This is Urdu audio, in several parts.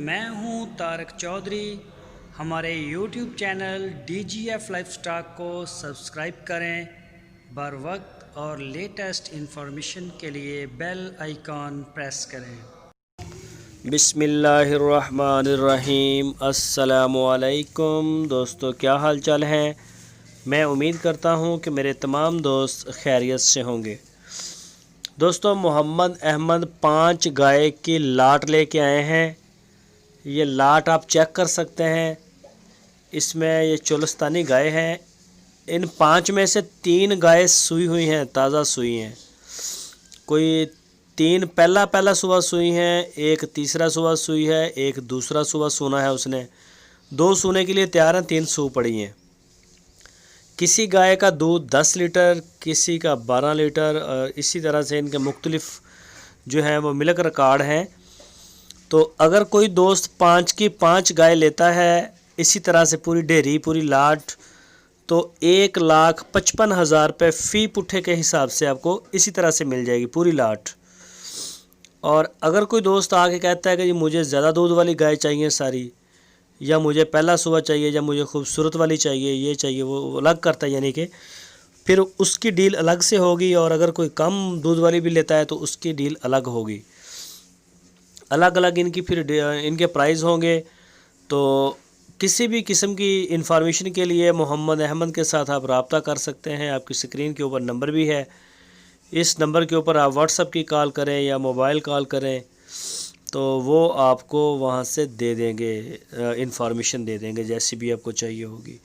میں ہوں طارق چودھری۔ ہمارے YouTube channel DGF life stock کو سبسکرائب کریں۔ بر وقت اور لیٹسٹ انفارمیشن کے لیے بیل آئیکن پریس کریں۔ بسم اللہ الرحمن الرحیم۔ السلام علیکم دوستو، کیا حال چال ہیں؟ میں امید کرتا ہوں کہ میرے تمام دوست خیریت سے ہوں گے۔ دوستو، محمد احمد 5 گائے کی لاٹ لے کے آئے ہیں۔ یہ لاٹ آپ چیک کر سکتے ہیں، اس میں یہ چولستانی گائے ہیں۔ ان 5 میں سے 3 گائے سوئی ہوئی ہیں، تازہ سوئی ہیں۔ کوئی 3 پہلا صبح سوئی ہیں، ایک تیسرا صبح سوئی ہے، ایک دوسرا صبح سونا ہے اس نے۔ 2 سونے کے لیے تیار ہیں، 3 سو پڑی ہیں۔ کسی گائے کا دودھ 10 لیٹر، کسی کا 12 لیٹر، اور اسی طرح سے ان کے مختلف جو ہیں وہ ملک ریکارڈ ہیں۔ تو اگر کوئی دوست 5 کی 5 گائے لیتا ہے اسی طرح سے پوری ڈھیری پوری لاٹ، تو 1,55,000 روپے فی پٹھے کے حساب سے آپ کو اسی طرح سے مل جائے گی پوری لاٹ۔ اور اگر کوئی دوست آ کے کہتا ہے کہ جی مجھے زیادہ دودھ والی گائے چاہیے ساری، یا مجھے پہلا صبح چاہیے، یا مجھے خوبصورت والی چاہیے، یہ چاہیے، وہ الگ کرتا ہے، یعنی کہ پھر اس کی ڈیل الگ سے ہوگی۔ اور اگر کوئی کم دودھ والی بھی لیتا ہے تو اس کی ڈیل الگ ہوگی، الگ الگ ان کی پھر ان کے پرائز ہوں گے۔ تو کسی بھی قسم کی انفارمیشن کے لیے محمد احمد کے ساتھ آپ رابطہ کر سکتے ہیں۔ آپ کی سکرین کے اوپر نمبر بھی ہے، اس نمبر کے اوپر آپ واٹس ایپ کی کال کریں یا موبائل کال کریں تو وہ آپ کو وہاں سے دے دیں گے، انفارمیشن دے دیں گے جیسی بھی آپ کو چاہیے ہوگی۔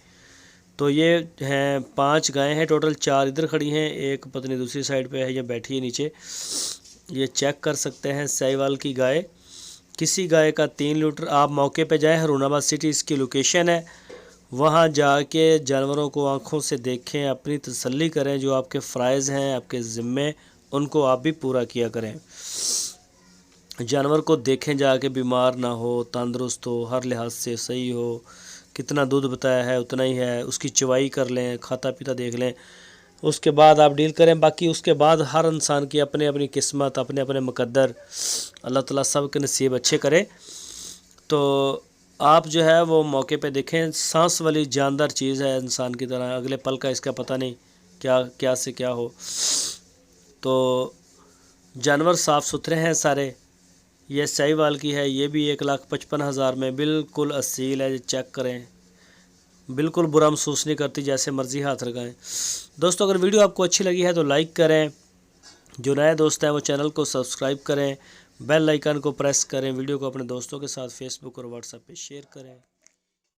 تو یہ ہیں 5 گائے ہیں ٹوٹل، 4 ادھر کھڑی ہیں، ایک پتنی دوسری سائڈ پہ ہے، یہ بیٹھی ہے نیچے۔ یہ چیک کر سکتے ہیں، ساہیوال کی گائے۔ کسی گائے کا 3 لیٹر۔ آپ موقع پہ جائیں، ہارون آباد سٹی اس کی لوکیشن ہے، وہاں جا کے جانوروں کو آنکھوں سے دیکھیں، اپنی تسلی کریں، جو آپ کے فرائض ہیں آپ کے ذمے ان کو آپ بھی پورا کیا کریں۔ جانور کو دیکھیں جا کے، بیمار نہ ہو، تندرست ہو، ہر لحاظ سے صحیح ہو، کتنا دودھ بتایا ہے اتنا ہی ہے، اس کی چوائی کر لیں، کھاتا پیتا دیکھ لیں، اس کے بعد آپ ڈیل کریں۔ باقی اس کے بعد ہر انسان کی اپنے اپنی قسمت، اپنے اپنے مقدر، اللہ تعالیٰ سب کے نصیب اچھے کرے۔ تو آپ جو ہے وہ موقع پہ دیکھیں، سانس والی جاندار چیز ہے انسان کی طرح، اگلے پل کا اس کا پتہ نہیں کیا سے کیا ہو۔ تو جانور صاف ستھرے ہیں سارے۔ یہ ساہیوال کی ہے، یہ بھی 1,55,000 میں بالکل اصیل ہے، چیک کریں، بالکل برا محسوس نہیں کرتی، جیسے مرضی ہاتھ لگائیں۔ دوستو، اگر ویڈیو آپ کو اچھی لگی ہے تو لائک کریں، جو نئے دوست ہیں وہ چینل کو سبسکرائب کریں، بیل آئیکن کو پریس کریں، ویڈیو کو اپنے دوستوں کے ساتھ فیس بک اور واٹس ایپ پہ شیئر کریں۔